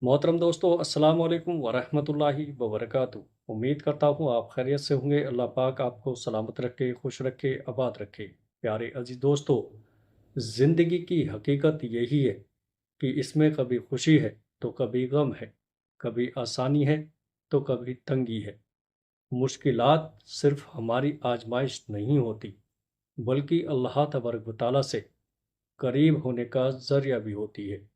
मोहतरम दोस्तों, अस्सलाम वालेकुम वरहमतुल्लाहि वबरकातुहू। उम्मीद करता हूँ आप खैरियत से होंगे। अल्लाह पाक आपको सलामत रखे, खुश रखे, आबाद रखे। प्यारे अजीज दोस्तों, ज़िंदगी की हकीकत यही है कि इसमें कभी खुशी है तो कभी गम है, कभी आसानी है तो कभी तंगी है। मुश्किलात सिर्फ हमारी आजमाइश नहीं होती, बल्कि अल्लाह तबारक व तआला से करीब होने का ज़रिया भी होती है।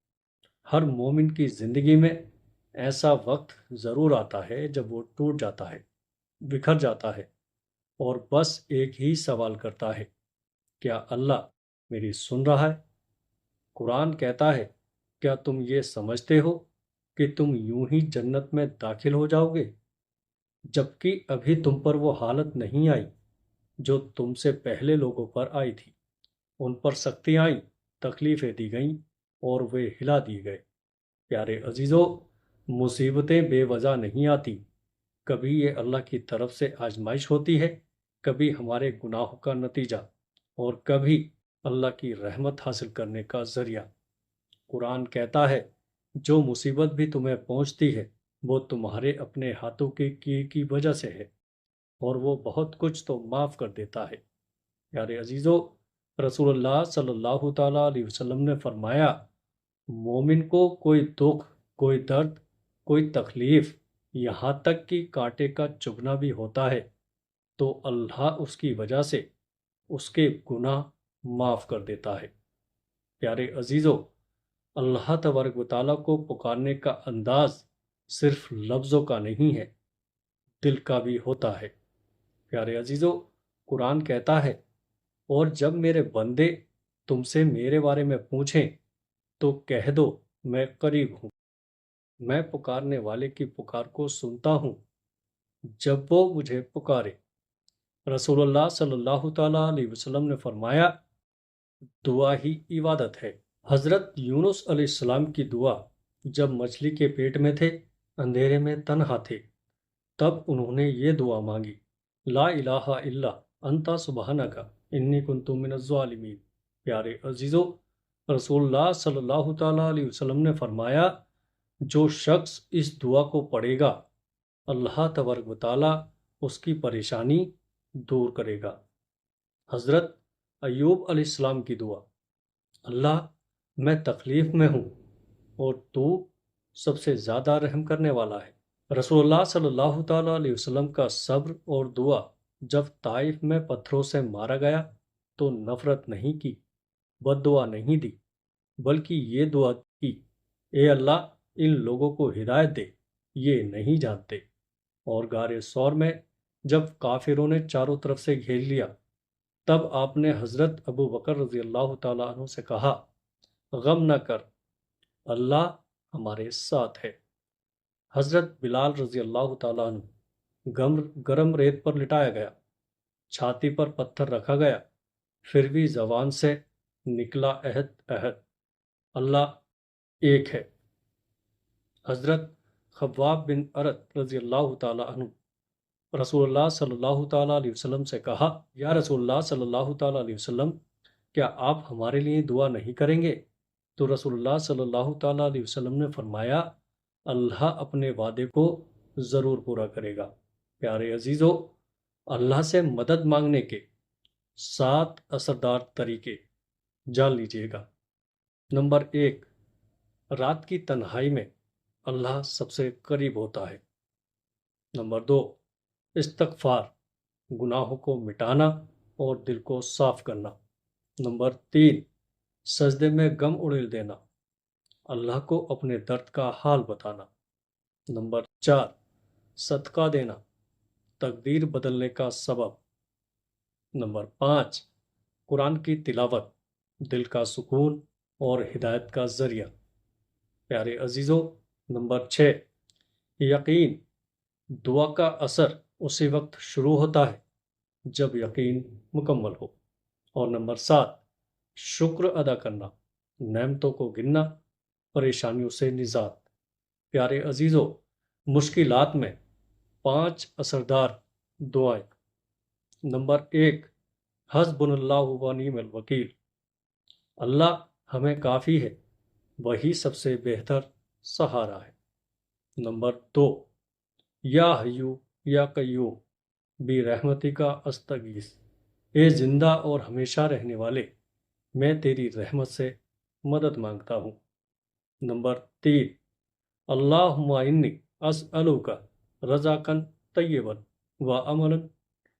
हर मोमिन की ज़िंदगी में ऐसा वक्त ज़रूर आता है जब वो टूट जाता है, बिखर जाता है और बस एक ही सवाल करता है, क्या अल्लाह मेरी सुन रहा है? कुरान कहता है, क्या तुम ये समझते हो कि तुम यूं ही जन्नत में दाखिल हो जाओगे, जबकि अभी तुम पर वो हालत नहीं आई जो तुमसे पहले लोगों पर आई थी। उन पर सख्तियाँ आईं, तकलीफ़ें दी गईं और वे हिला दिए गए। प्यारे अजीज़ों, मुसीबतें बेवजह नहीं आती। कभी ये अल्लाह की तरफ से आजमाइश होती है, कभी हमारे गुनाहों का नतीजा और कभी अल्लाह की रहमत हासिल करने का ज़रिया। कुरान कहता है, जो मुसीबत भी तुम्हें पहुंचती है वो तुम्हारे अपने हाथों के किए की वजह से है और वो बहुत कुछ तो माफ़ कर देता है। प्यारे अजीज़ों, रसूलुल्लाह सल्लल्लाहु ताला अलैहि वसल्लम ने फरमाया, मोमिन को कोई दुख, कोई दर्द, कोई तकलीफ, यहाँ तक कि कांटे का चुभना भी होता है तो अल्लाह उसकी वजह से उसके गुनाह माफ़ कर देता है। प्यारे अजीज़ों, अल्लाह तबारक व तआला को पुकारने का अंदाज सिर्फ लफ्ज़ों का नहीं है, दिल का भी होता है। प्यारे अजीज़ों, कुरान कहता है, और जब मेरे बंदे तुमसे मेरे बारे में पूछें तो कह दो, मैं करीब हूँ, मैं पुकारने वाले की पुकार को सुनता हूँ जब वो मुझे पुकारे। रसूलुल्लाह सल्लल्लाहु ताला अलैहि वसल्लम ने फरमाया, दुआ ही इबादत है। हज़रत यूनुस अलैहिस्सलाम की दुआ जब मछली के पेट में थे, अंधेरे में तन्हा थे, तब उन्होंने ये दुआ मांगी, ला इलाहा इल्ला अंता सुबहानका इन्नी कुन्तु मिनज़ ज़ालिमीन। प्यारे अजीज़ों, रसूलुल्लाह सल्लल्लाहु ताला अलैहि वसल्लम ने फरमाया, जो शख्स इस दुआ को पढ़ेगा, अल्लाह तबारक व तआला उसकी परेशानी दूर करेगा। हज़रत अय्यूब अलैहिस्सलाम की दुआ, अल्लाह मैं तकलीफ़ में हूँ और तू सबसे ज़्यादा रहम करने वाला है। रसूलुल्लाह सल्लल्लाहु ताला अलैहि वसल्लम का सब्र और दुआ, जब ताइफ में पत्थरों से मारा गया तो नफ़रत नहीं की, बद्दुआ नहीं दी, बल्कि ये दुआ की, ए अल्लाह इन लोगों को हिदायत दे, ये नहीं जानते। और गारे सौर में जब काफिरों ने चारों तरफ से घेर लिया, तब आपने हज़रत अबू बकर रज़ी अल्लाह ताला अन्हु से कहा, गम न कर, अल्लाह हमारे साथ है। हज़रत बिलाल रज़ी अल्लाह ताला अन्हु गरम रेत पर लिटाया गया, छाती पर पत्थर रखा गया, फिर भी जबान से निकला अहद अहद, अल्लाह एक है। हज़रत खब्बाब बिन अरत रज़ी अल्लाह ताला अन्हु रसूलुल्लाह सल्लल्लाहु ताला अलैहि वसल्लम से कहा, या रसूलुल्लाह सल्लल्लाहु ताला अलैहि वसल्लम, क्या आप हमारे लिए दुआ नहीं करेंगे? तो रसूलुल्लाह सल्लल्लाहु ताला अलैहि वसल्लम ने फरमाया, अल्लाह अपने वादे को ज़रूर पूरा करेगा। प्यारे अजीज़ों, अल्लाह से मदद मांगने के 7 असरदार तरीके जान लीजिएगा। नंबर 1, रात की तन्हाई में अल्लाह सबसे करीब होता है। नंबर 2, इस्तग़फ़ार, गुनाहों को मिटाना और दिल को साफ करना। नंबर 3, सजदे में गम उड़ेल देना, अल्लाह को अपने दर्द का हाल बताना। नंबर 4, सदका देना, तकदीर बदलने का सबब। नंबर 5, कुरान की तिलावत, दिल का सुकून और हिदायत का ज़रिया। प्यारे अजीज़ों, नंबर 6, यकीन, दुआ का असर उसी वक्त शुरू होता है जब यकीन मुकम्मल हो। और नंबर 7, शुक्र अदा करना, नेमतों को गिनना, परेशानियों से निजात। प्यारे अजीज़ों, मुश्किलात में 5 असरदार दुआएं। नंबर 1, हस्बुनल्लाहु व निअमल वकील, अल्लाह हमें काफ़ी है, वही सबसे बेहतर सहारा है। नंबर 2, या हय्यू या कय्यूम बी रहमती का अस्तगीस, ए जिंदा और हमेशा रहने वाले, मैं तेरी रहमत से मदद मांगता हूँ। नंबर 3, अल्लाहुम्मा इन्नी अस्अलुका रज़ाकन तय्यबन व अमलन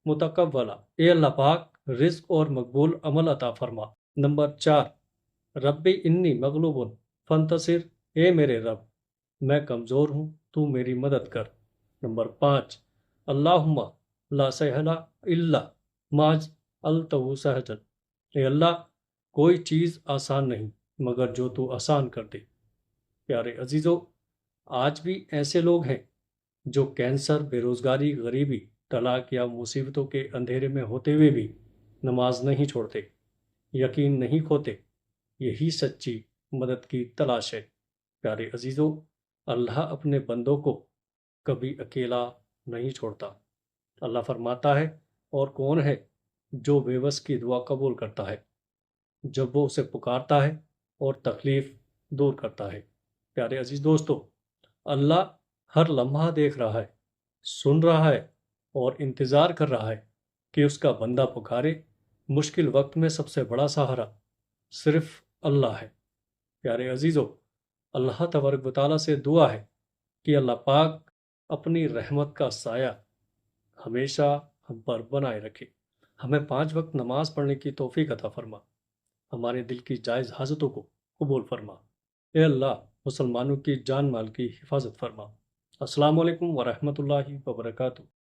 मुतकव्वला, ए अल्लाह पाक रिज्क और मकबूल अमल अता फरमा। नंबर 4, रब्बी इन्नी मगलूबुन फंतसिर, ए मेरे रब मैं कमज़ोर हूँ तू मेरी मदद कर। नंबर 5, अल्लाहुम्मा ला सहला इल्ला माज अलतहु सहजन, ए अल्लाह कोई चीज़ आसान नहीं मगर जो तू आसान कर दे। प्यारे अजीज़ों, आज भी ऐसे लोग हैं जो कैंसर, बेरोजगारी, गरीबी, तलाक या मुसीबतों के अंधेरे में होते हुए भी नमाज नहीं छोड़ते, यकीन नहीं खोते। यही सच्ची मदद की तलाश है। प्यारे अजीज़ों, अल्लाह अपने बंदों को कभी अकेला नहीं छोड़ता। अल्लाह फरमाता है, और कौन है जो बेबस की दुआ कबूल करता है जब वो उसे पुकारता है और तकलीफ दूर करता है। प्यारे अजीज दोस्तों, अल्लाह हर लम्हा देख रहा है, सुन रहा है और इंतज़ार कर रहा है कि उसका बंदा पुकारे। मुश्किल वक्त में सबसे बड़ा सहारा सिर्फ अल्लाह है। प्यारे अजीज़ों, अल्लाह तबारक व तआला से दुआ है कि अल्लाह पाक अपनी रहमत का साया हमेशा हम पर बनाए रखे, हमें 5 वक्त नमाज पढ़ने की तौफीक अता फरमा, हमारे दिल की जायज़ हाजतों को कबूल फरमा। ए अल्लाह, मुसलमानों की जान माल की हिफाजत फरमा। अस्सलामु अलैकुम वरहमतुल्लाहि वबरकातुहू।